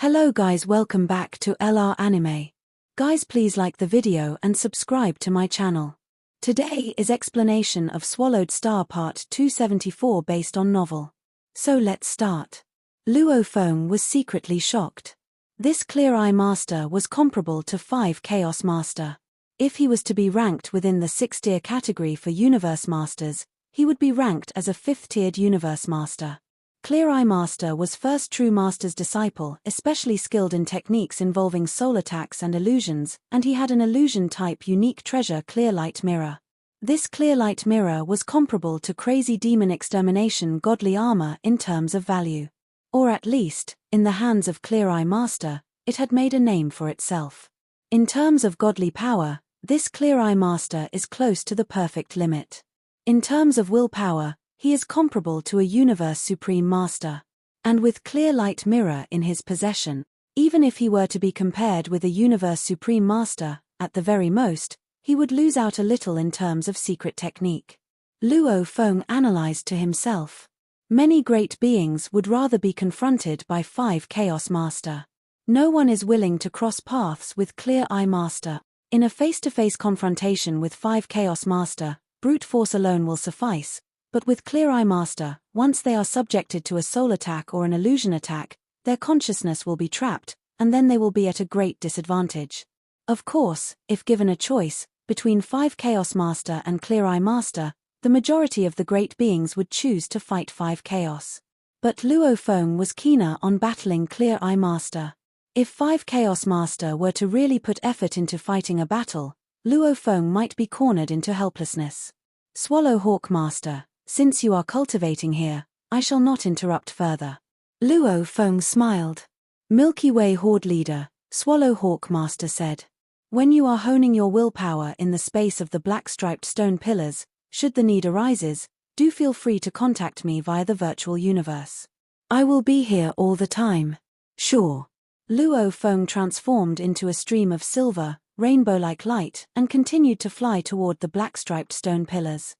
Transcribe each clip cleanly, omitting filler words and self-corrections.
Hello guys, welcome back to LR Anime. Guys, please like the video and subscribe to my channel. Today is explanation of Swallowed Star Part 274 based on novel. So let's start. Luo Feng was secretly shocked. This Clear Eye Master was comparable to 5 Chaos Master. If he was to be ranked within the 6th-tier category for Universe Masters, he would be ranked as a 5th-tiered Universe Master. Clear Eye Master was first true Master's disciple, especially skilled in techniques involving soul attacks and illusions, and he had an illusion-type unique treasure Clear Light Mirror. This Clear Light Mirror was comparable to Crazy Demon Extermination Godly Armor in terms of value. Or at least, in the hands of Clear Eye Master, it had made a name for itself. In terms of godly power, this Clear Eye Master is close to the perfect limit. In terms of willpower, he is comparable to a Universe Supreme Master. And with Clear Light Mirror in his possession, even if he were to be compared with a Universe Supreme Master, at the very most, he would lose out a little in terms of secret technique. Luo Feng analyzed to himself. Many great beings would rather be confronted by 5 Chaos Master. No one is willing to cross paths with Clear Eye Master. In a face-to-face confrontation with 5 Chaos Master, brute force alone will suffice. But with Clear Eye Master, once they are subjected to a soul attack or an illusion attack, their consciousness will be trapped, and then they will be at a great disadvantage. Of course, if given a choice, between 5 Chaos Master and Clear Eye Master, the majority of the great beings would choose to fight 5 Chaos. But Luo Feng was keener on battling Clear Eye Master. If 5 Chaos Master were to really put effort into fighting a battle, Luo Feng might be cornered into helplessness. Swallow Hawk Master, since you are cultivating here, I shall not interrupt further. Luo Feng smiled. Milky Way Horde Leader, Swallow Hawk Master said. When you are honing your willpower in the space of the black-striped stone pillars, should the need arises, do feel free to contact me via the virtual universe. I will be here all the time. Sure. Luo Feng transformed into a stream of silver, rainbow-like light and continued to fly toward the black-striped stone pillars.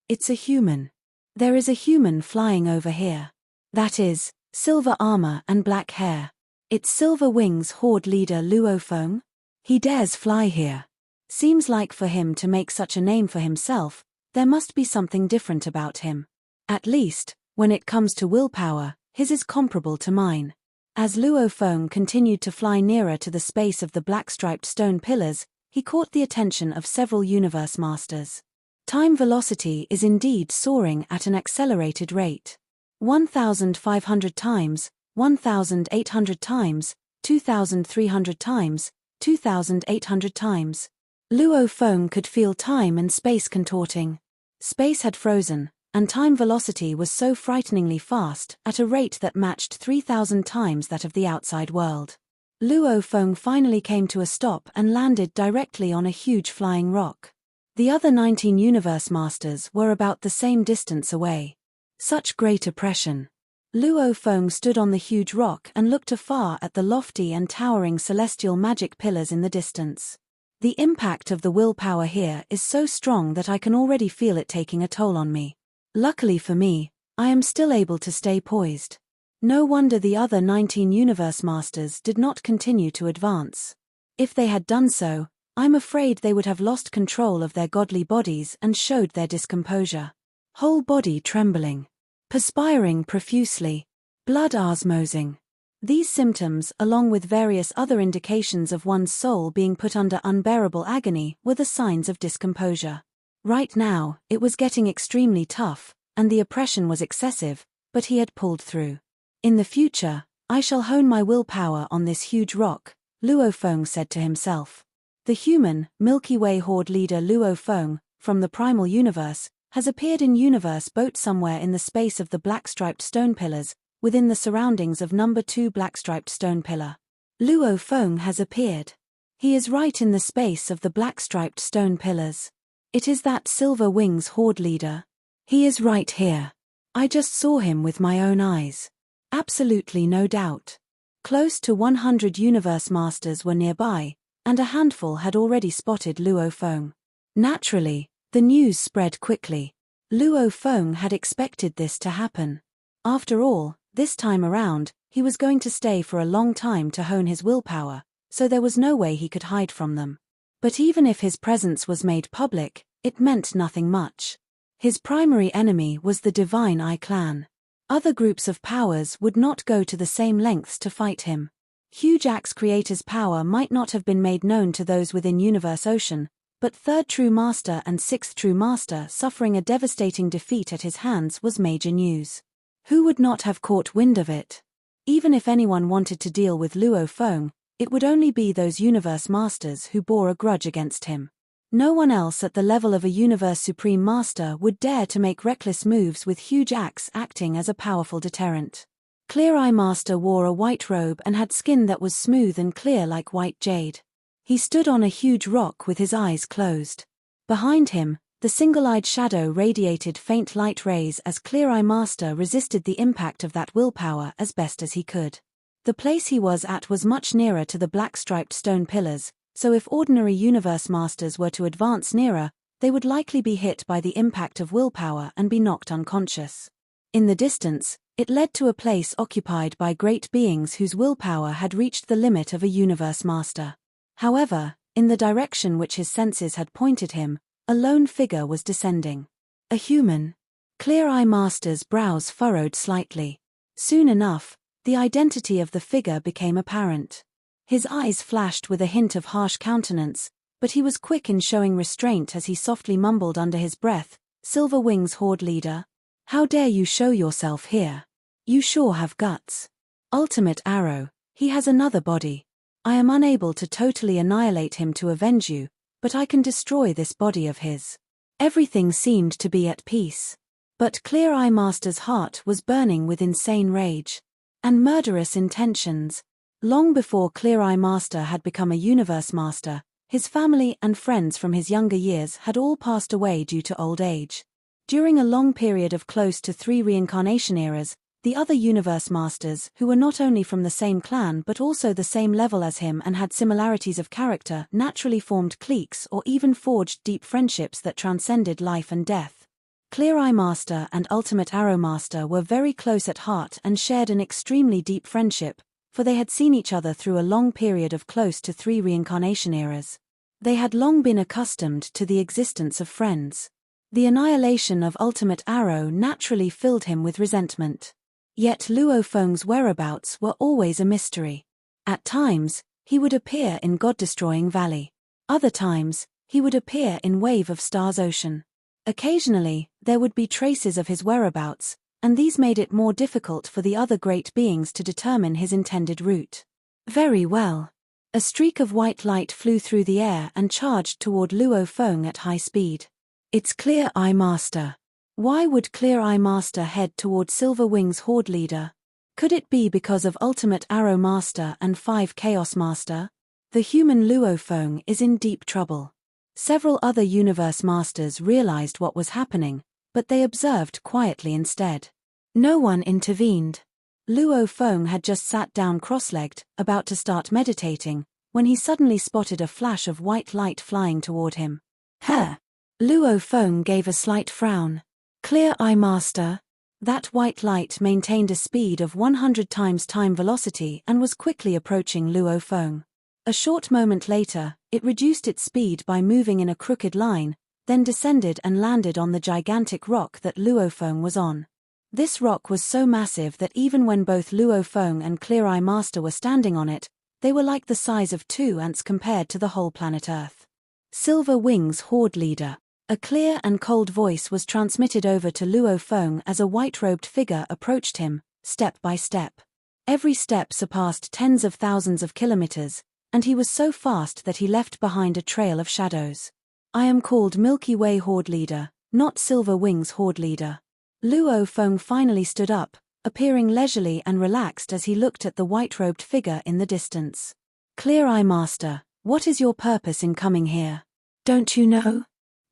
It's a human. There is a human flying over here. That is, silver armor and black hair. It's Silver Wings Horde Leader Luo Feng. He dares fly here. Seems like for him to make such a name for himself, there must be something different about him. At least, when it comes to willpower, his is comparable to mine. As Luo Feng continued to fly nearer to the space of the black-striped stone pillars, he caught the attention of several Universe Masters. Time velocity is indeed soaring at an accelerated rate. 1,500 times, 1,800 times, 2,300 times, 2,800 times. Luo Feng could feel time and space contorting. Space had frozen, and time velocity was so frighteningly fast, at a rate that matched 3,000 times that of the outside world. Luo Feng finally came to a stop and landed directly on a huge flying rock. The other 19 Universe Masters were about the same distance away. Such great oppression. Luo Feng stood on the huge rock and looked afar at the lofty and towering celestial magic pillars in the distance. The impact of the willpower here is so strong that I can already feel it taking a toll on me. Luckily for me, I am still able to stay poised. No wonder the other 19 Universe Masters did not continue to advance. If they had done so, I'm afraid they would have lost control of their godly bodies and showed their discomposure. Whole body trembling. Perspiring profusely. Blood osmosing. These symptoms, along with various other indications of one's soul being put under unbearable agony, were the signs of discomposure. Right now, it was getting extremely tough, and the oppression was excessive, but he had pulled through. In the future, I shall hone my willpower on this huge rock, Luo Feng said to himself. The human, Milky Way Horde Leader Luo Feng, from the Primal Universe, has appeared in Universe Boat somewhere in the space of the black-striped stone pillars, within the surroundings of number 2 black-striped stone pillar. Luo Feng has appeared. He is right in the space of the black-striped stone pillars. It is that Silver Wings Horde Leader. He is right here. I just saw him with my own eyes. Absolutely no doubt. Close to 100 Universe Masters were nearby, and a handful had already spotted Luo Feng. Naturally, the news spread quickly. Luo Feng had expected this to happen. After all, this time around, he was going to stay for a long time to hone his willpower, so there was no way he could hide from them. But even if his presence was made public, it meant nothing much. His primary enemy was the Divine Eye clan. Other groups of powers would not go to the same lengths to fight him. Huge Axe Creator's power might not have been made known to those within Universe Ocean, but Third True Master and Sixth True Master suffering a devastating defeat at his hands was major news. Who would not have caught wind of it? Even if anyone wanted to deal with Luo Feng, it would only be those Universe Masters who bore a grudge against him. No one else at the level of a Universe Supreme Master would dare to make reckless moves with Huge Axe acting as a powerful deterrent. Clear Eye Master wore a white robe and had skin that was smooth and clear like white jade. He stood on a huge rock with his eyes closed. Behind him, the single-eyed shadow radiated faint light rays as Clear Eye Master resisted the impact of that willpower as best as he could. The place he was at was much nearer to the black-striped stone pillars, so if ordinary Universe Masters were to advance nearer, they would likely be hit by the impact of willpower and be knocked unconscious. In the distance, it led to a place occupied by great beings whose willpower had reached the limit of a Universe Master. However, in the direction which his senses had pointed him, a lone figure was descending. A human. Clear Eye Master's brows furrowed slightly. Soon enough, the identity of the figure became apparent. His eyes flashed with a hint of harsh countenance, but he was quick in showing restraint as he softly mumbled under his breath, "Silver Wings Horde Leader. How dare you show yourself here? You sure have guts. Ultimate Arrow, he has another body. I am unable to totally annihilate him to avenge you, but I can destroy this body of his." Everything seemed to be at peace. But Clear Eye Master's heart was burning with insane rage and murderous intentions. Long before Clear Eye Master had become a Universe Master, his family and friends from his younger years had all passed away due to old age. During a long period of close to 3 reincarnation eras, the other Universe Masters, who were not only from the same clan but also the same level as him and had similarities of character, naturally formed cliques or even forged deep friendships that transcended life and death. Clear Eye Master and Ultimate Arrow Master were very close at heart and shared an extremely deep friendship, for they had seen each other through a long period of close to 3 reincarnation eras. They had long been accustomed to the existence of friends. The annihilation of Ultimate Arrow naturally filled him with resentment. Yet Luo Feng's whereabouts were always a mystery. At times, he would appear in God-destroying Valley. Other times, he would appear in Wave of Stars Ocean. Occasionally, there would be traces of his whereabouts, and these made it more difficult for the other great beings to determine his intended route. Very well. A streak of white light flew through the air and charged toward Luo Feng at high speed. It's Clear Eye Master. Why would Clear Eye Master head toward Silver Wings Horde Leader? Could it be because of Ultimate Arrow Master and 5 Chaos Master? The human Luo Feng is in deep trouble. Several other Universe Masters realized what was happening, but they observed quietly instead. No one intervened. Luo Feng had just sat down cross-legged, about to start meditating, when he suddenly spotted a flash of white light flying toward him. Huh! Luo Feng gave a slight frown. Clear Eye Master. That white light maintained a speed of 100 times time velocity and was quickly approaching Luo Feng. A short moment later, it reduced its speed by moving in a crooked line, then descended and landed on the gigantic rock that Luo Feng was on. This rock was so massive that even when both Luo Feng and Clear Eye Master were standing on it, they were like the size of 2 ants compared to the whole planet Earth. Silver Wings Horde Leader. A clear and cold voice was transmitted over to Luo Feng as a white-robed figure approached him, step by step. Every step surpassed tens of thousands of kilometers, and he was so fast that he left behind a trail of shadows. I am called Milky Way Horde Leader, not Silver Wings Horde Leader. Luo Feng finally stood up, appearing leisurely and relaxed as he looked at the white-robed figure in the distance. Clear Eye Master, what is your purpose in coming here? Don't you know?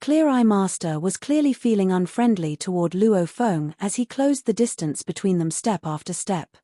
Clear Eye Master was clearly feeling unfriendly toward Luo Feng as he closed the distance between them step after step.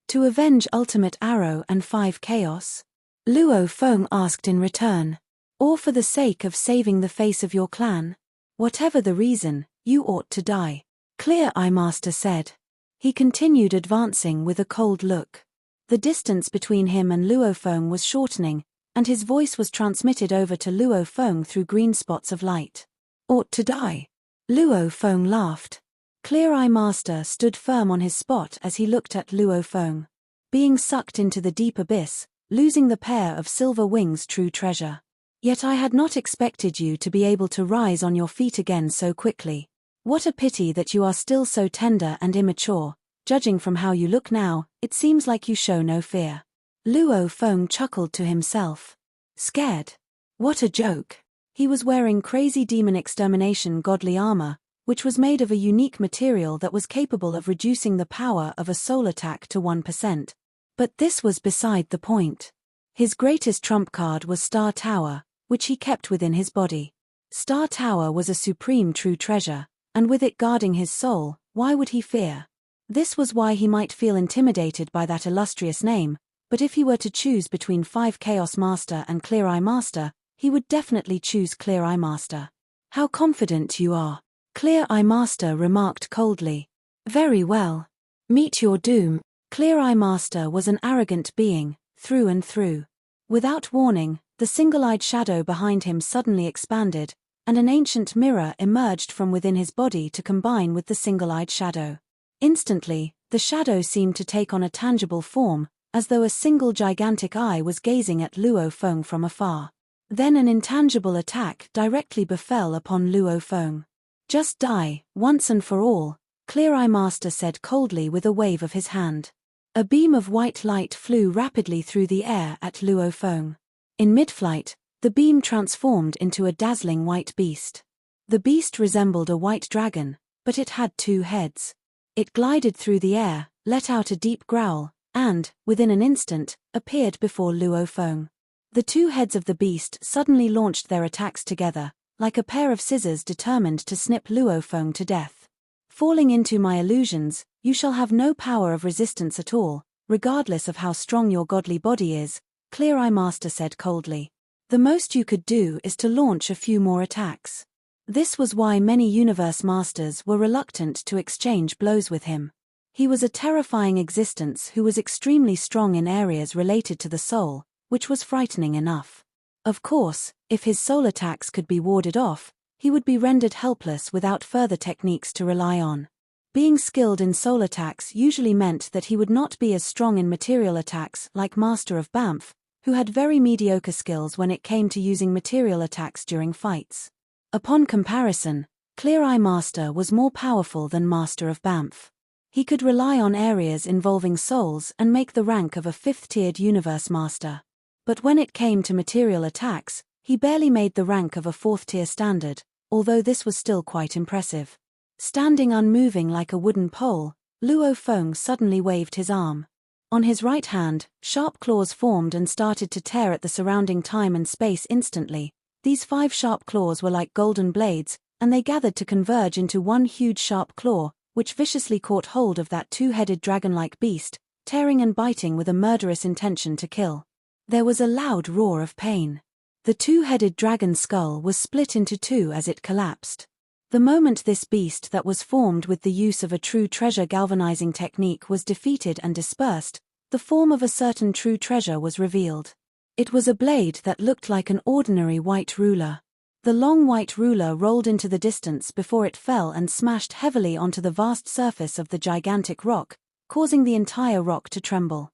To avenge Ultimate Arrow and 5 Chaos? Luo Feng asked in return. Or for the sake of saving the face of your clan? Whatever the reason, you ought to die. Clear Eye Master said. He continued advancing with a cold look. The distance between him and Luo Feng was shortening, and his voice was transmitted over to Luo Feng through green spots of light. Ought to die. Luo Feng laughed. Clear Eye Master stood firm on his spot as he looked at Luo Feng. Being sucked into the deep abyss, losing the pair of silver wings, true treasure. Yet I had not expected you to be able to rise on your feet again so quickly. What a pity that you are still so tender and immature. Judging from how you look now, it seems like you show no fear. Luo Feng chuckled to himself. Scared? What a joke. He was wearing crazy demon extermination godly armor, which was made of a unique material that was capable of reducing the power of a soul attack to 1%. But this was beside the point. His greatest trump card was Star Tower, which he kept within his body. Star Tower was a supreme true treasure, and with it guarding his soul, why would he fear? This was why he might feel intimidated by that illustrious name, but if he were to choose between 5 Chaos Master and Clear Eye Master, he would definitely choose Clear Eye Master. How confident you are. Clear Eye Master remarked coldly. Very well. Meet your doom. Clear Eye Master was an arrogant being, through and through. Without warning, the single-eyed shadow behind him suddenly expanded, and an ancient mirror emerged from within his body to combine with the single-eyed shadow. Instantly, the shadow seemed to take on a tangible form, as though a single gigantic eye was gazing at Luo Feng from afar. Then an intangible attack directly befell upon Luo Feng. Just die, once and for all, Clear Eye Master said coldly with a wave of his hand. A beam of white light flew rapidly through the air at Luo Feng. In mid-flight, the beam transformed into a dazzling white beast. The beast resembled a white dragon, but it had 2 heads. It glided through the air, let out a deep growl, and, within an instant, appeared before Luo Feng. The 2 heads of the beast suddenly launched their attacks together, like a pair of scissors determined to snip Luo Feng to death. Falling into my illusions, you shall have no power of resistance at all, regardless of how strong your godly body is, Clear Eye Master said coldly. The most you could do is to launch a few more attacks. This was why many Universe Masters were reluctant to exchange blows with him. He was a terrifying existence who was extremely strong in areas related to the soul, which was frightening enough. Of course, if his soul attacks could be warded off, he would be rendered helpless without further techniques to rely on. Being skilled in soul attacks usually meant that he would not be as strong in material attacks like Master of Banff, who had very mediocre skills when it came to using material attacks during fights. Upon comparison, Clear Eye Master was more powerful than Master of Banff. He could rely on areas involving souls and make the rank of a 5th-tiered Universe Master. But when it came to material attacks, he barely made the rank of a 4th-tier standard, although this was still quite impressive. Standing unmoving like a wooden pole, Luo Feng suddenly waved his arm. On his right hand, sharp claws formed and started to tear at the surrounding time and space instantly. These 5 sharp claws were like golden blades, and they gathered to converge into one huge sharp claw, which viciously caught hold of that 2-headed dragon-like beast, tearing and biting with a murderous intention to kill. There was a loud roar of pain. The 2-headed dragon skull was split into 2 as it collapsed. The moment this beast that was formed with the use of a true treasure galvanizing technique was defeated and dispersed, the form of a certain true treasure was revealed. It was a blade that looked like an ordinary white ruler. The long white ruler rolled into the distance before it fell and smashed heavily onto the vast surface of the gigantic rock, causing the entire rock to tremble.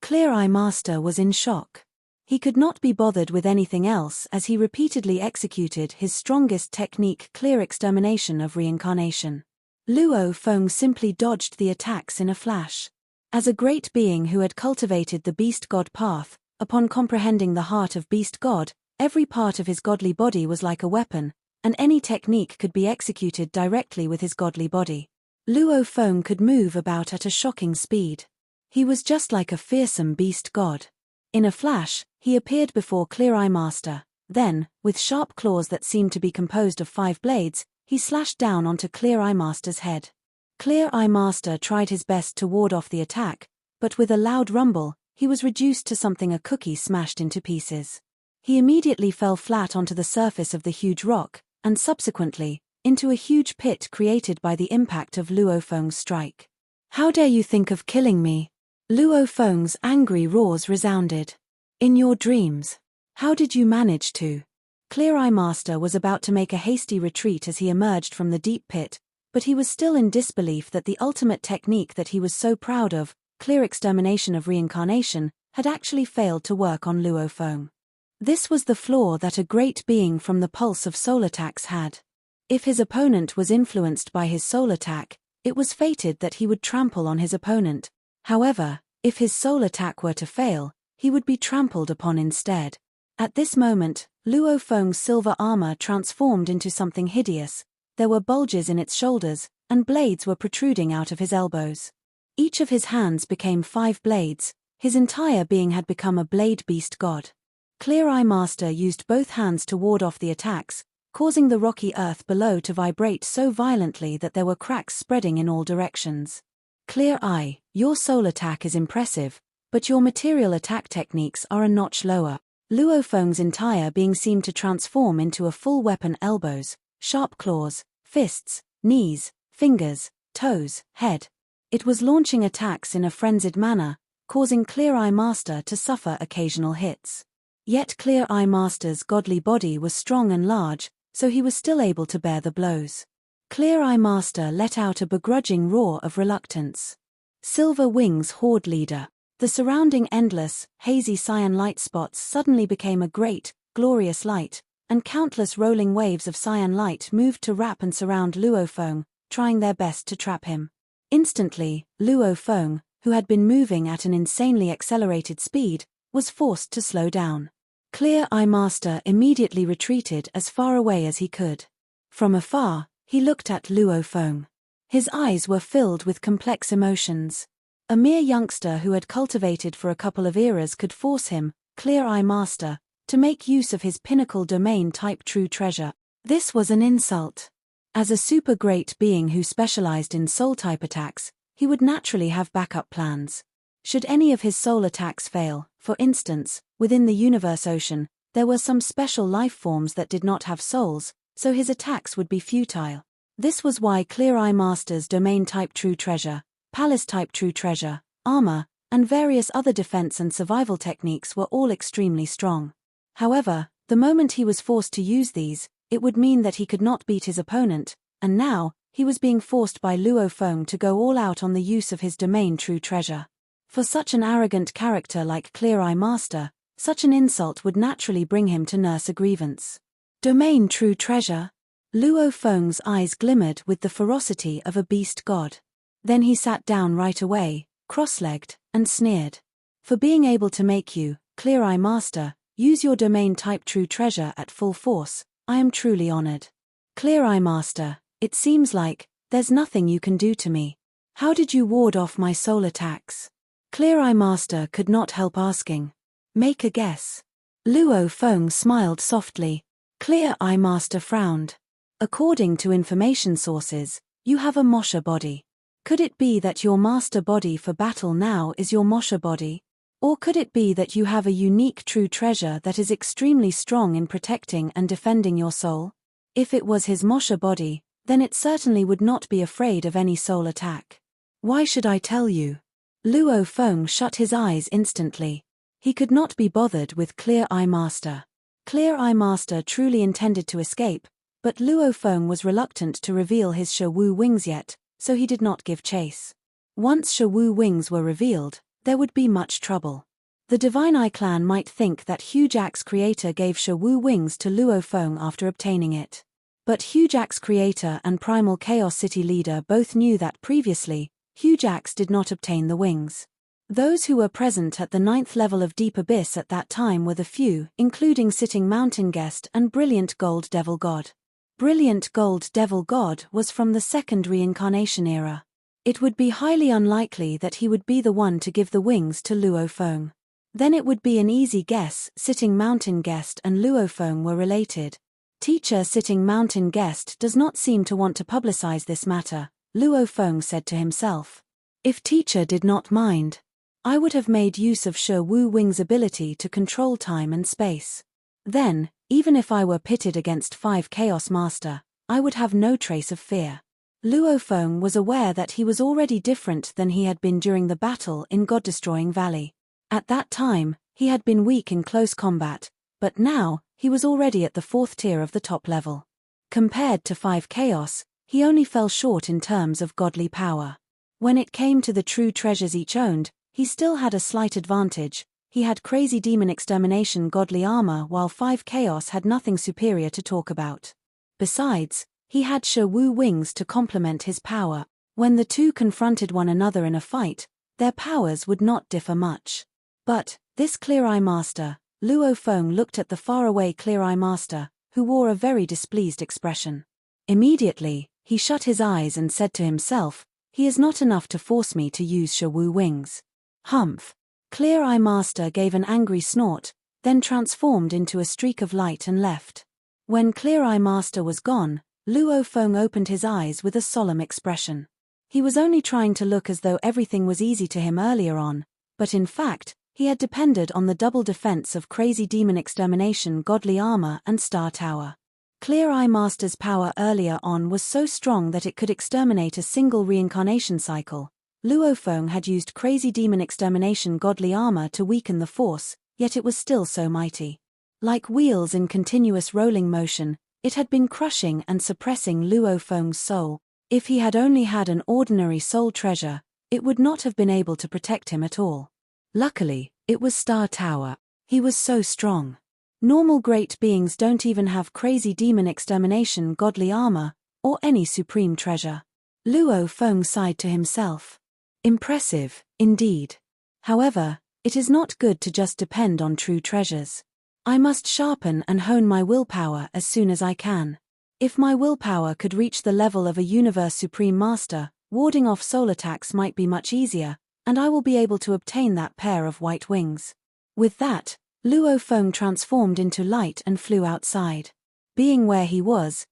Clear Eye Master was in shock. He could not be bothered with anything else as he repeatedly executed his strongest technique, clear extermination of reincarnation. Luo Feng simply dodged the attacks in a flash. As a great being who had cultivated the Beast God path, upon comprehending the heart of Beast God, every part of his godly body was like a weapon, and any technique could be executed directly with his godly body. Luo Feng could move about at a shocking speed. He was just like a fearsome Beast God. In a flash, he appeared before Clear Eye Master. Then, with sharp claws that seemed to be composed of 5 blades, he slashed down onto Clear Eye Master's head. Clear Eye Master tried his best to ward off the attack, but with a loud rumble, he was reduced to something a cookie smashed into pieces. He immediately fell flat onto the surface of the huge rock, and subsequently, into a huge pit created by the impact of Luo Feng's strike. How dare you think of killing me? Luo Feng's angry roars resounded. In your dreams. How did you manage to? Clear Eye Master was about to make a hasty retreat as he emerged from the deep pit, but he was still in disbelief that the ultimate technique that he was so proud of, clear extermination of reincarnation, had actually failed to work on Luo Feng. This was the flaw that a great being from the pulse of soul attacks had. If his opponent was influenced by his soul attack, it was fated that he would trample on his opponent. However, if his soul attack were to fail, he would be trampled upon instead. At this moment, Luo Feng's silver armor transformed into something hideous. There were bulges in its shoulders, and blades were protruding out of his elbows. Each of his hands became 5 blades. His entire being had become a blade beast god. Clear Eye Master used both hands to ward off the attacks, causing the rocky earth below to vibrate so violently that there were cracks spreading in all directions. Clear Eye, your soul attack is impressive, but your material attack techniques are a notch lower. Luo Feng's entire being seemed to transform into a full weapon: elbows, sharp claws, fists, knees, fingers, toes, head. It was launching attacks in a frenzied manner, causing Clear Eye Master to suffer occasional hits. Yet Clear Eye Master's godly body was strong and large, so he was still able to bear the blows. Clear Eye Master let out a begrudging roar of reluctance. Silver Wings Horde Leader. The surrounding endless, hazy cyan light spots suddenly became a great, glorious light, and countless rolling waves of cyan light moved to wrap and surround Luo Feng, trying their best to trap him. Instantly, Luo Feng, who had been moving at an insanely accelerated speed, was forced to slow down. Clear Eye Master immediately retreated as far away as he could. From afar, he looked at Luo Feng. His eyes were filled with complex emotions. A mere youngster who had cultivated for a couple of eras could force him, Clear Eye Master, to make use of his pinnacle domain-type true treasure. This was an insult. As a super great being who specialized in soul-type attacks, he would naturally have backup plans. Should any of his soul attacks fail, for instance, within the universe ocean, there were some special life forms that did not have souls, so his attacks would be futile. This was why Clear Eye Master's domain-type true treasure, palace-type true treasure, armor, and various other defense and survival techniques were all extremely strong. However, the moment he was forced to use these, it would mean that he could not beat his opponent, and now, he was being forced by Luo Feng to go all out on the use of his domain true treasure. For such an arrogant character like Clear Eye Master, such an insult would naturally bring him to nurse a grievance. Domain true treasure? Luo Feng's eyes glimmered with the ferocity of a beast god. Then he sat down right away, cross-legged, and sneered. For being able to make you, Clear Eye Master, use your domain-type true treasure at full force, I am truly honored. Clear Eye Master, it seems like, there's nothing you can do to me. How did you ward off my soul attacks? Clear Eye Master could not help asking. Make a guess. Luo Feng smiled softly. Clear Eye Master frowned. According to information sources, you have a Mosha body. Could it be that your master body for battle now is your Mosha body? Or could it be that you have a unique true treasure that is extremely strong in protecting and defending your soul? If it was his Mosha body, then it certainly would not be afraid of any soul attack. Why should I tell you? Luo Feng shut his eyes instantly. He could not be bothered with Clear Eye Master. Clear Eye Master truly intended to escape, but Luo Feng was reluctant to reveal his Shawu wings yet, so he did not give chase. Once Shawu wings were revealed, there would be much trouble. The Divine Eye clan might think that Hujack's creator gave Shawu wings to Luo Feng after obtaining it. But Hujack's creator and Primal Chaos City leader both knew that previously, Hujax did not obtain the wings. Those who were present at the 9th level of Deep Abyss at that time were the few, including Sitting Mountain Guest and Brilliant Gold Devil God. Brilliant Gold Devil God was from the second reincarnation era. It would be highly unlikely that he would be the one to give the wings to Luo Feng. Then it would be an easy guess Sitting Mountain Guest and Luo Feng were related. Teacher Sitting Mountain Guest does not seem to want to publicize this matter, Luo Feng said to himself. If teacher did not mind, I would have made use of Shawu Wing's ability to control time and space. Then, even if I were pitted against 5 Chaos Master, I would have no trace of fear. Luo Feng was aware that he was already different than he had been during the battle in God-destroying Valley. At that time, he had been weak in close combat, but now, he was already at the 4th tier of the top level. Compared to 5 Chaos, he only fell short in terms of godly power. When it came to the true treasures each owned, he still had a slight advantage. He had crazy demon extermination godly armor while 5 Chaos had nothing superior to talk about. Besides, he had Shi Wu wings to complement his power. When the two confronted one another in a fight, their powers would not differ much. But, this Clear Eye Master, Luo Feng looked at the faraway Clear Eye Master, who wore a very displeased expression. Immediately, he shut his eyes and said to himself, "He is not enough to force me to use Shi Wu wings." Humph! Clear Eye Master gave an angry snort, then transformed into a streak of light and left. When Clear Eye Master was gone, Luo Feng opened his eyes with a solemn expression. He was only trying to look as though everything was easy to him earlier on, but in fact, he had depended on the double defense of crazy demon extermination godly armor and star tower. Clear Eye Master's power earlier on was so strong that it could exterminate a single reincarnation cycle. Luo Feng had used crazy demon extermination godly armor to weaken the force, yet it was still so mighty. Like wheels in continuous rolling motion, it had been crushing and suppressing Luo Feng's soul. If he had only had an ordinary soul treasure, it would not have been able to protect him at all. Luckily, it was Star Tower. He was so strong. Normal great beings don't even have crazy demon extermination godly armor, or any supreme treasure. Luo Feng sighed to himself. Impressive, indeed. However, it is not good to just depend on true treasures. I must sharpen and hone my willpower as soon as I can. If my willpower could reach the level of a Universe Supreme Master, warding off soul attacks might be much easier, and I will be able to obtain that pair of white wings. With that, Luo Feng transformed into light and flew outside. Being where he was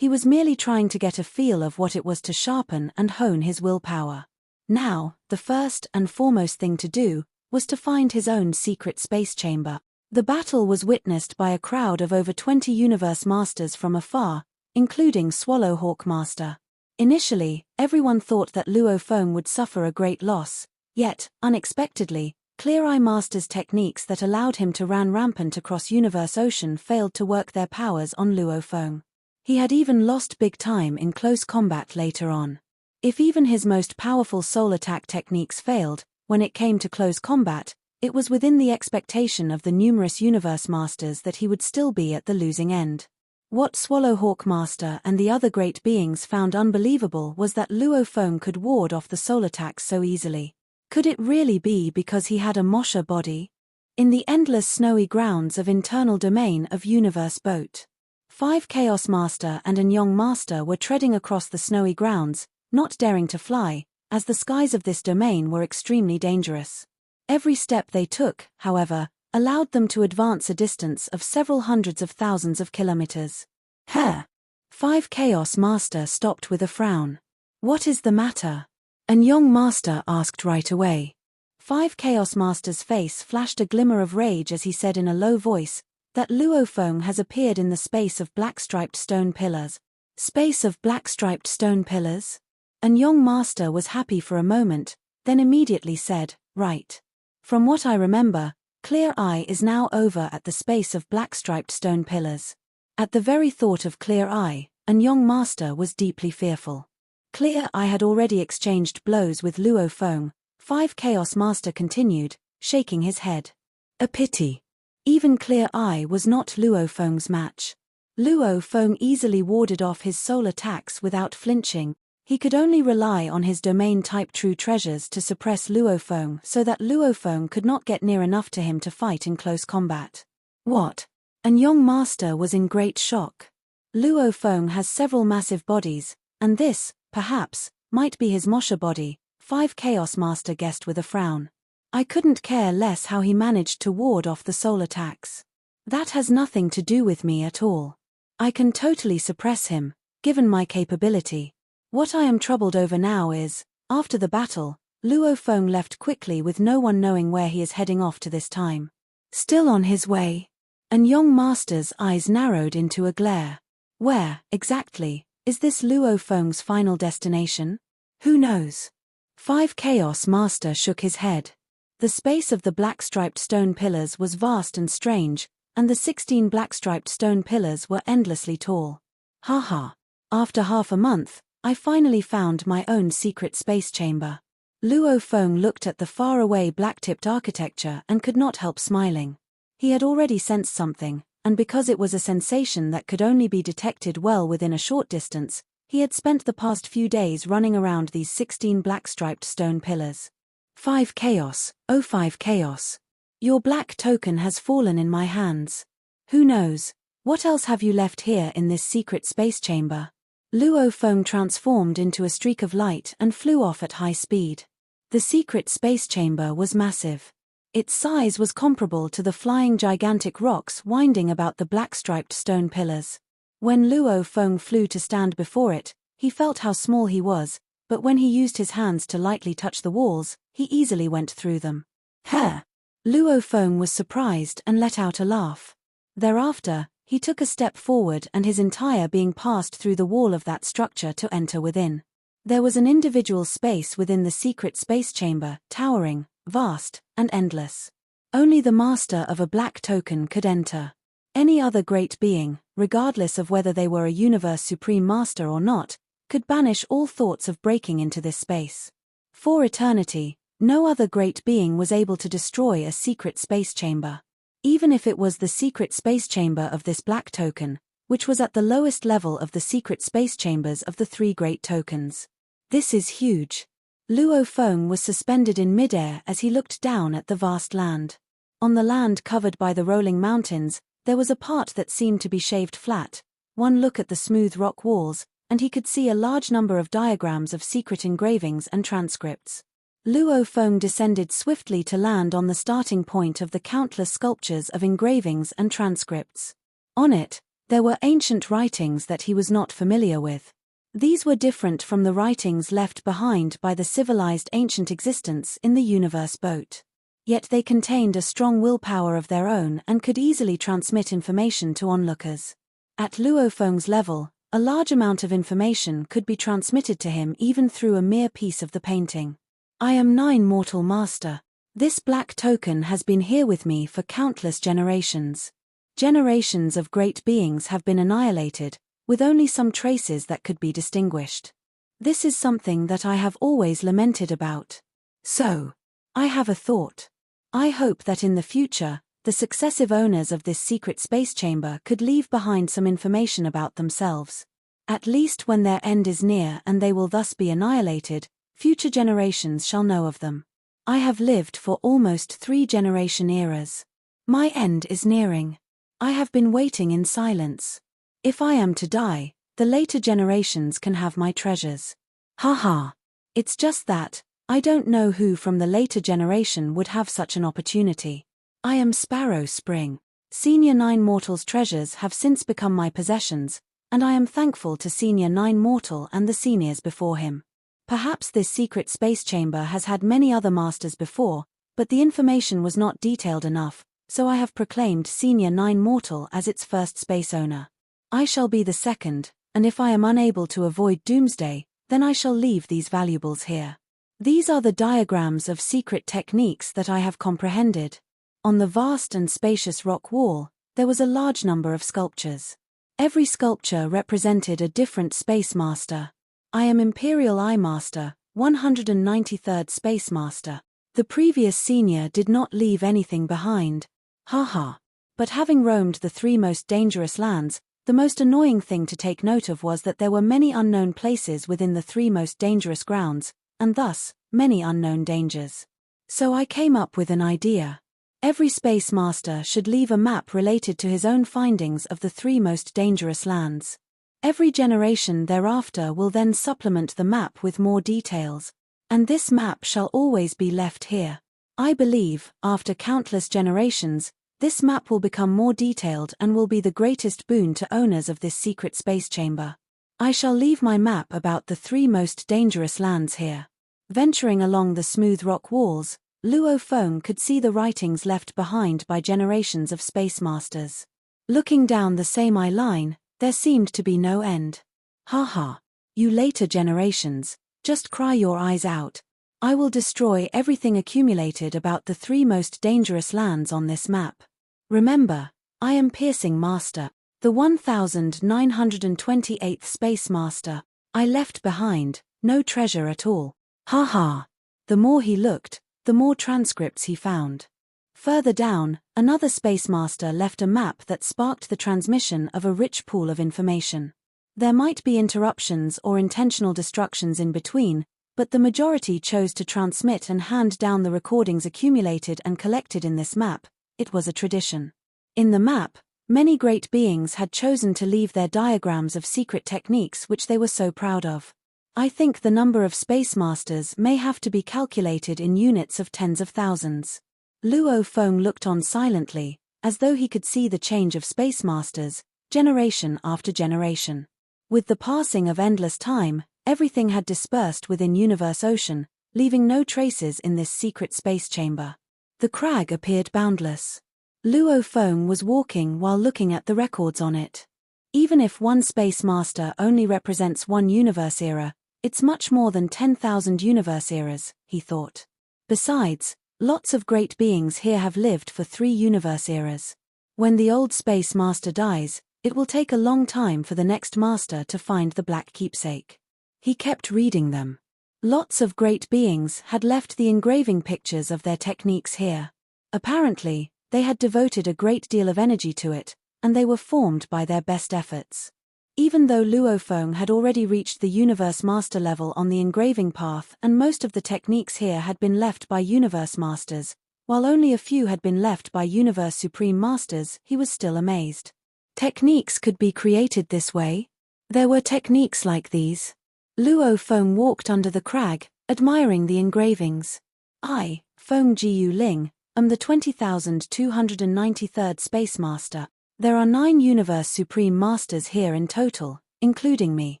merely trying to get a feel of what it was to sharpen and hone his willpower. Now, the first and foremost thing to do was to find his own secret space chamber. The battle was witnessed by a crowd of over 20 Universe Masters from afar, including Swallowhawk Master. Initially, everyone thought that Luo Feng would suffer a great loss, yet, unexpectedly, Clear Eye Master's techniques that allowed him to run rampant across Universe Ocean failed to work their powers on Luo Feng. He had even lost big time in close combat later on. If even his most powerful soul attack techniques failed, when it came to close combat, it was within the expectation of the numerous Universe Masters that he would still be at the losing end. What Swallowhawk Master and the other great beings found unbelievable was that Luo Feng could ward off the soul attacks so easily. Could it really be because he had a Mosha body? In the endless snowy grounds of internal domain of Universe Boat, 5 Chaos Master and an Young Master were treading across the snowy grounds, not daring to fly, as the skies of this domain were extremely dangerous. Every step they took, however, allowed them to advance a distance of several hundreds of thousands of kilometers. 5 Chaos Master stopped with a frown. "What is the matter?" An Young Master asked right away. 5 Chaos Master's face flashed a glimmer of rage as he said in a low voice, that Luo Feng has appeared in the space of black-striped stone pillars. Space of black-striped stone pillars? An Young Master was happy for a moment, then immediately said, "Right. From what I remember, Clear Eye is now over at the space of black-striped stone pillars." At the very thought of Clear Eye, an Young Master was deeply fearful. Clear Eye had already exchanged blows with Luo Feng. 5 Chaos Master continued, shaking his head. A pity. Even Clear Eye was not Luo Feng's match. Luo Feng easily warded off his soul attacks without flinching. He could only rely on his domain-type true treasures to suppress Luo Feng so that Luo Feng could not get near enough to him to fight in close combat. What? An Young Master was in great shock. Luo Feng has several massive bodies, and this, perhaps, might be his Mosha body, 5 Chaos Master guessed with a frown. I couldn't care less how he managed to ward off the soul attacks. That has nothing to do with me at all. I can totally suppress him, given my capability. What I am troubled over now is, after the battle, Luo Feng left quickly with no one knowing where he is heading off to this time. Still on his way? An Young Master's eyes narrowed into a glare. Where, exactly, Is this Luo Feng's final destination? Who knows? 5 Chaos Master shook his head. The space of the black-striped stone pillars was vast and strange, and the 16 black-striped stone pillars were endlessly tall. Haha. After half a month, I finally found my own secret space chamber. Luo Feng looked at the far-away black-tipped architecture and could not help smiling. He had already sensed something, and because it was a sensation that could only be detected well within a short distance, he had spent the past few days running around these 16 black-striped stone pillars. 5 Chaos, oh 5 Chaos. Your black token has fallen in my hands. Who knows, what else have you left here in this secret space chamber? Luo Feng transformed into a streak of light and flew off at high speed. The secret space chamber was massive. Its size was comparable to the flying gigantic rocks winding about the black-striped stone pillars. When Luo Feng flew to stand before it, he felt how small he was, but when he used his hands to lightly touch the walls, he easily went through them. Ha! Luo Feng was surprised and let out a laugh. Thereafter, he took a step forward and his entire being passed through the wall of that structure to enter within. There was an individual space within the secret space chamber, towering, vast, and endless. Only the master of a black token could enter. Any other great being, regardless of whether they were a universe supreme master or not, could banish all thoughts of breaking into this space. For eternity, no other great being was able to destroy a secret space chamber. Even if it was the secret space chamber of this black token, which was at the lowest level of the secret space chambers of the 3 great tokens. This is huge. Luo Feng was suspended in midair as he looked down at the vast land. On the land covered by the rolling mountains, there was a part that seemed to be shaved flat. One look at the smooth rock walls, and he could see a large number of diagrams of secret engravings and transcripts. Luo Feng descended swiftly to land on the starting point of the countless sculptures of engravings and transcripts. On it, there were ancient writings that he was not familiar with. These were different from the writings left behind by the civilized ancient existence in the universe boat. Yet they contained a strong willpower of their own and could easily transmit information to onlookers. At Luo Feng's level, a large amount of information could be transmitted to him even through a mere piece of the painting. I am 9 mortal master. This black token has been here with me for countless generations. Generations of great beings have been annihilated, with only some traces that could be distinguished. This is something that I have always lamented about. So, I have a thought. I hope that in the future, the successive owners of this secret space chamber could leave behind some information about themselves. At least when their end is near and they will thus be annihilated, future generations shall know of them. I have lived for almost 3 generation eras. My end is nearing. I have been waiting in silence. If I am to die, the later generations can have my treasures. Haha. It's just that, I don't know who from the later generation would have such an opportunity. I am Sparrow Spring. Senior 9 Mortal's treasures have since become my possessions, and I am thankful to Senior 9 Mortal and the seniors before him. Perhaps this secret space chamber has had many other masters before, but the information was not detailed enough, so I have proclaimed Senior 9 Mortal as its first space owner. I shall be the second, and if I am unable to avoid doomsday, then I shall leave these valuables here. These are the diagrams of secret techniques that I have comprehended. On the vast and spacious rock wall, there was a large number of sculptures. Every sculpture represented a different space master. I am Imperial Eye Master, 193rd Space Master. The previous senior did not leave anything behind. Haha. But having roamed the 3 most dangerous lands, the most annoying thing to take note of was that there were many unknown places within the 3 most dangerous grounds, and thus, many unknown dangers. So I came up with an idea. Every Space Master should leave a map related to his own findings of the 3 most dangerous lands. Every generation thereafter will then supplement the map with more details, and this map shall always be left here. I believe, after countless generations, this map will become more detailed and will be the greatest boon to owners of this secret space chamber. I shall leave my map about the 3 most dangerous lands here. Venturing along the smooth rock walls, Luo Feng could see the writings left behind by generations of space masters. Looking down the same eye line, there seemed to be no end. Haha. You later generations, just cry your eyes out. I will destroy everything accumulated about the 3 most dangerous lands on this map. Remember, I am Piercing Master, the 1928th Space Master. I left behind no treasure at all. Haha. The more he looked, the more transcripts he found. Further down, another Space Master left a map that sparked the transmission of a rich pool of information. There might be interruptions or intentional destructions in between, but the majority chose to transmit and hand down the recordings accumulated and collected in this map. It was a tradition. In the map, many great beings had chosen to leave their diagrams of secret techniques which they were so proud of. I think the number of Space Masters may have to be calculated in units of tens of thousands. Luo Feng looked on silently, as though he could see the change of Space Masters, generation after generation. With the passing of endless time, everything had dispersed within Universe Ocean, leaving no traces in this secret space chamber. The crag appeared boundless. Luo Feng was walking while looking at the records on it. Even if one Space Master only represents one universe era, it's much more than 10,000 universe eras, he thought. Besides, lots of great beings here have lived for 3 universe eras. When the old Space Master dies, it will take a long time for the next master to find the black keepsake. He kept reading them. Lots of great beings had left the engraving pictures of their techniques here. Apparently, they had devoted a great deal of energy to it, and they were formed by their best efforts. Even though Luo Feng had already reached the Universe Master level on the engraving path and most of the techniques here had been left by Universe Masters, while only a few had been left by Universe Supreme Masters, he was still amazed. Techniques could be created this way? There were techniques like these. Luo Feng walked under the crag, admiring the engravings. I, Feng Jiu Ling, am the 20,293rd Space Master. There are 9 Universe Supreme Masters here in total, including me.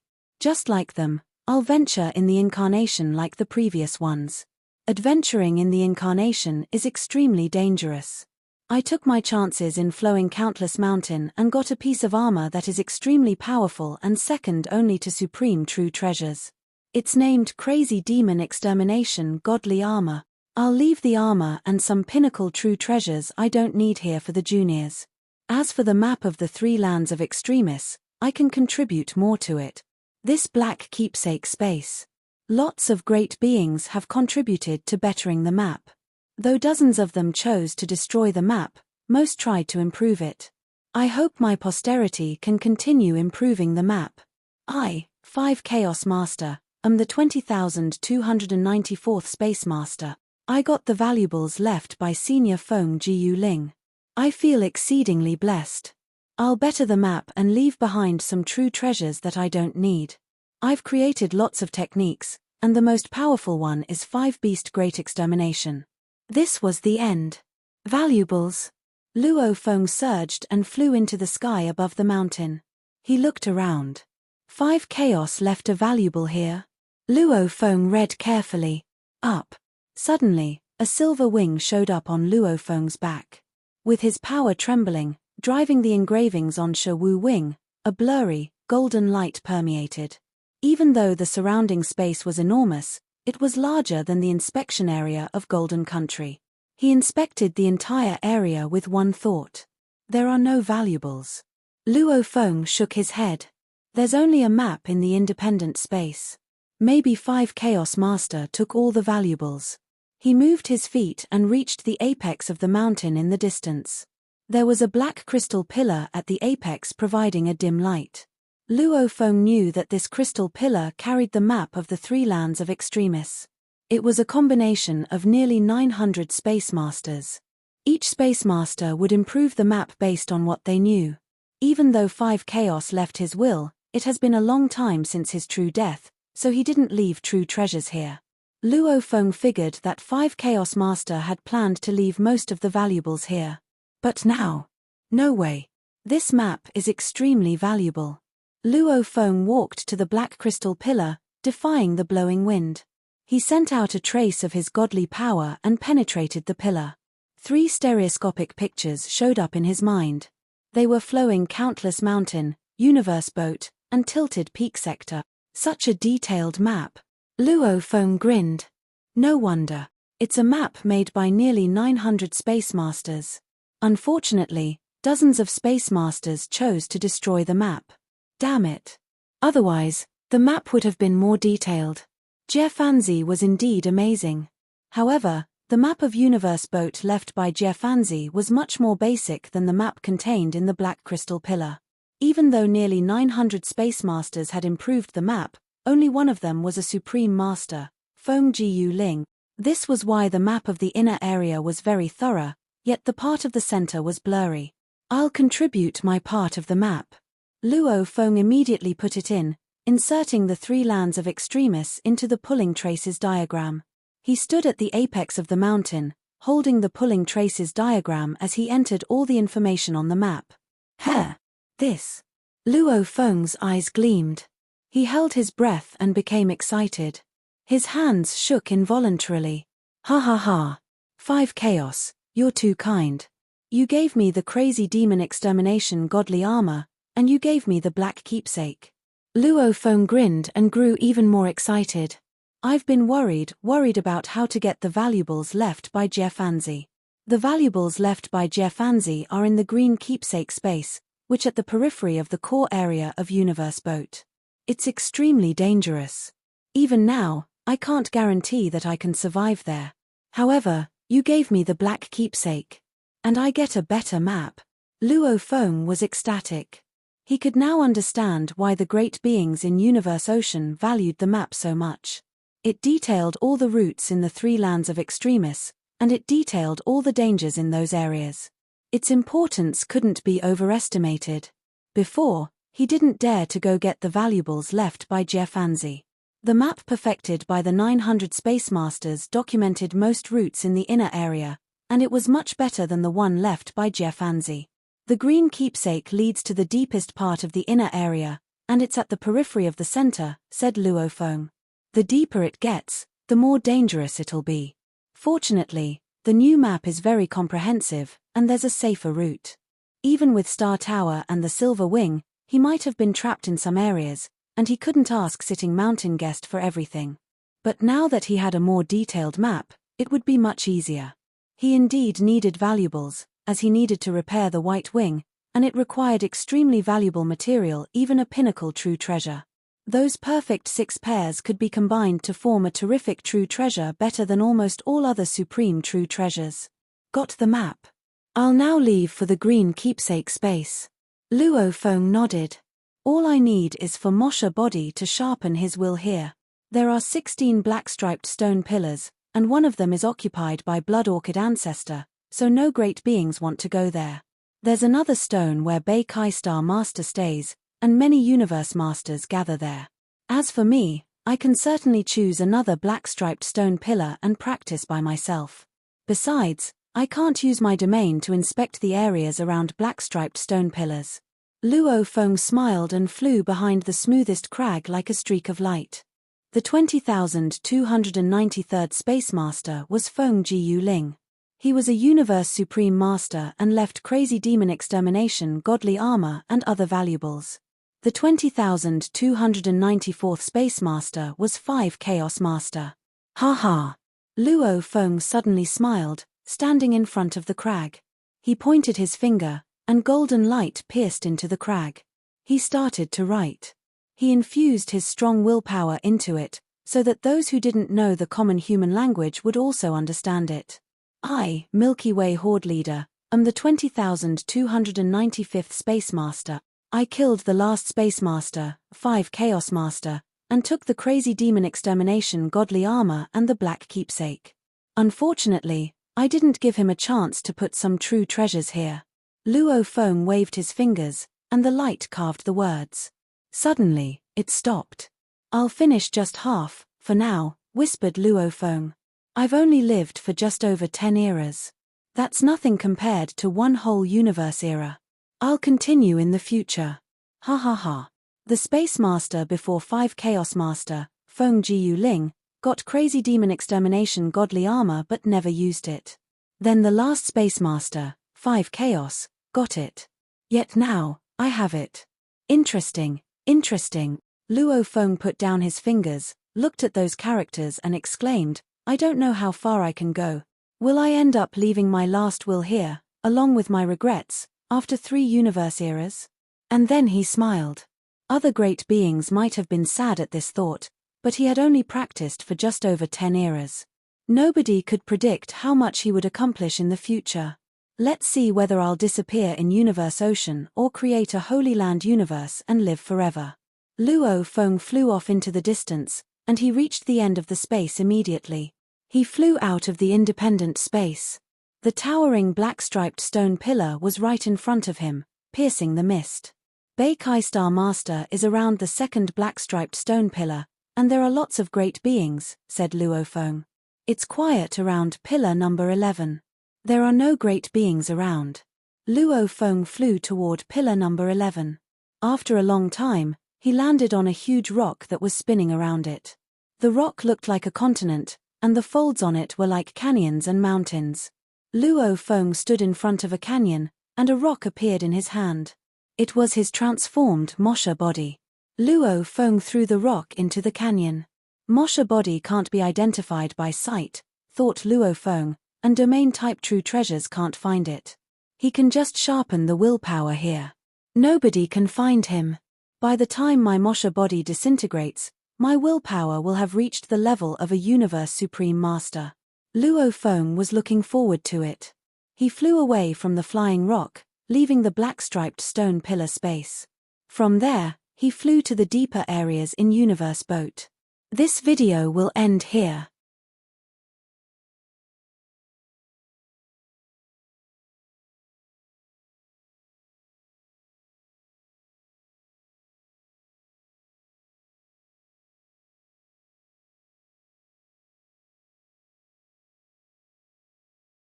Just like them, I'll venture in the incarnation like the previous ones. Adventuring in the incarnation is extremely dangerous. I took my chances in flowing Countless Mountain and got a piece of armor that is extremely powerful and second only to Supreme True Treasures. It's named Crazy Demon Extermination Godly Armor. I'll leave the armor and some pinnacle true treasures I don't need here for the juniors. As for the map of the 3 lands of Extremis, I can contribute more to it. This black keepsake space. Lots of great beings have contributed to bettering the map. Though dozens of them chose to destroy the map, most tried to improve it. I hope my posterity can continue improving the map. I, 5 Chaos Master, am the 20,294th Space Master. I got the valuables left by Senior Feng Jiu Ling. I feel exceedingly blessed. I'll better the map and leave behind some true treasures that I don't need. I've created lots of techniques, and the most powerful one is 5 Beast Great Extermination. This was the end. Valuables. Luo Feng surged and flew into the sky above the mountain. He looked around. 5 Chaos left a valuable here. Luo Feng read carefully. Up. Suddenly, a silver wing showed up on Luo Feng's back. With his power trembling, driving the engravings on Shi Wu Wing, a blurry, golden light permeated. Even though the surrounding space was enormous, it was larger than the inspection area of Golden Country. He inspected the entire area with one thought. There are no valuables. Luo Feng shook his head. There's only a map in the independent space. Maybe 5 Chaos Master took all the valuables. He moved his feet and reached the apex of the mountain in the distance. There was a black crystal pillar at the apex providing a dim light. Luo Feng knew that this crystal pillar carried the map of the 3 lands of Extremis. It was a combination of nearly 900 Space Masters. Each Space Master would improve the map based on what they knew. Even though 5 Chaos left his will, it has been a long time since his true death, so he didn't leave true treasures here. Luo Feng figured that 5 Chaos Master had planned to leave most of the valuables here. But now? No way. This map is extremely valuable. Luo Feng walked to the black crystal pillar, defying the blowing wind. He sent out a trace of his godly power and penetrated the pillar. 3 stereoscopic pictures showed up in his mind. They were flowing Countless Mountain, Universe Boat, and tilted peak sector. Such a detailed map. Luo Feng grinned. No wonder. It's a map made by nearly 900 space masters. Unfortunately, dozens of space masters chose to destroy the map. Damn it. Otherwise, the map would have been more detailed. Jiefanzi was indeed amazing. However, the map of Universe Boat left by Jiefanzi was much more basic than the map contained in the Black Crystal Pillar. Even though nearly 900 space masters had improved the map, only one of them was a supreme master, Feng Jiu Ling. This was why the map of the inner area was very thorough, yet the part of the center was blurry. I'll contribute my part of the map. Luo Feng immediately put it in, inserting the 3 lands of extremis into the pulling traces diagram. He stood at the apex of the mountain, holding the pulling traces diagram as he entered all the information on the map. Heh! This. Luo Feng's eyes gleamed. He held his breath and became excited. His hands shook involuntarily. Ha ha ha. 5 Chaos, you're too kind. You gave me the crazy demon extermination godly armor, and you gave me the black keepsake. Luo Feng grinned and grew even more excited. I've been worried about how to get the valuables left by Jiefanzi. The valuables left by Jiefanzi are in the green keepsake space, which at the periphery of the core area of Universe Boat. It's extremely dangerous. Even now, I can't guarantee that I can survive there. However, you gave me the black keepsake. And I get a better map. Luo Feng was ecstatic. He could now understand why the great beings in Universe Ocean valued the map so much. It detailed all the routes in the 3 lands of extremis, and it detailed all the dangers in those areas. Its importance couldn't be overestimated. Before, he didn't dare to go get the valuables left by Jiefanzi. The map perfected by the 900 space masters documented most routes in the inner area, and it was much better than the one left by Jiefanzi. The green keepsake leads to the deepest part of the inner area, and it's at the periphery of the center, said Luo Feng. The deeper it gets, the more dangerous it'll be. Fortunately, the new map is very comprehensive, and there's a safer route. Even with Star Tower and the Silver Wing, he might have been trapped in some areas, and he couldn't ask Sitting Mountain Guest for everything. But now that he had a more detailed map, it would be much easier. He indeed needed valuables, as he needed to repair the White Wing, and it required extremely valuable material, even a pinnacle true treasure. Those perfect 6 pairs could be combined to form a terrific true treasure better than almost all other supreme true treasures. Got the map. I'll now leave for the green keepsake space. Luo Feng nodded. All I need is for Moshe Body to sharpen his will here. There are 16 black-striped stone pillars, and one of them is occupied by Blood Orchid Ancestor, so no great beings want to go there. There's another stone where Bei Kai Star Master stays, and many Universe Masters gather there. As for me, I can certainly choose another black-striped stone pillar and practice by myself. Besides, I can't use my domain to inspect the areas around black-striped stone pillars. Luo Feng smiled and flew behind the smoothest crag like a streak of light. The 20,293rd Space Master was Feng Jiu Ling. He was a Universe Supreme Master and left Crazy Demon Extermination godly armor and other valuables. The 20,294th Space Master was 5 Chaos Master. Ha ha! Luo Feng suddenly smiled, standing in front of the crag. He pointed his finger, and golden light pierced into the crag. He started to write. He infused his strong willpower into it, so that those who didn't know the common human language would also understand it. I, Milky Way Horde Leader, am the 20,295th Space Master. I killed the last Space Master, 5 Chaos Master, and took the Crazy Demon Extermination godly armor and the Black Keepsake. Unfortunately, I didn't give him a chance to put some true treasures here. Luo Feng waved his fingers, and the light carved the words. Suddenly, it stopped. I'll finish just half, for now, whispered Luo Feng. I've only lived for just over 10 eras. That's nothing compared to one whole universe era. I'll continue in the future. Ha ha ha. The Space Master before 5 Chaos Master, Feng Jiu Ling, got Crazy Demon Extermination godly armor but never used it. Then the last Space Master, 5 Chaos, got it. Yet now, I have it. Interesting, Interesting. Luo Feng put down his fingers, looked at those characters and exclaimed, I don't know how far I can go. Will I end up leaving my last will here, along with my regrets, after 3 universe eras? And then he smiled. Other great beings might have been sad at this thought, but he had only practiced for just over 10 eras. Nobody could predict how much he would accomplish in the future. Let's see whether I'll disappear in Universe Ocean or create a Holy Land universe and live forever. Luo Feng flew off into the distance, and he reached the end of the space immediately. He flew out of the independent space. The towering black-striped stone pillar was right in front of him, piercing the mist. Beikai Star Master is around the second black-striped stone pillar, and there are lots of great beings, said Luo Feng. It's quiet around pillar number 11. There are no great beings around. Luo Feng flew toward pillar number 11. After a long time, he landed on a huge rock that was spinning around it. The rock looked like a continent, and the folds on it were like canyons and mountains. Luo Feng stood in front of a canyon, and a rock appeared in his hand. It was his transformed Mosha body. Luo Feng threw the rock into the canyon. Mosha body can't be identified by sight, thought Luo Feng, and domain-type true treasures can't find it. He can just sharpen the willpower here. Nobody can find him. By the time my Mosha body disintegrates, my willpower will have reached the level of a Universe Supreme Master. Luo Feng was looking forward to it. He flew away from the flying rock, leaving the black-striped stone pillar space. From there, he flew to the deeper areas in Universe Boat. This video will end here.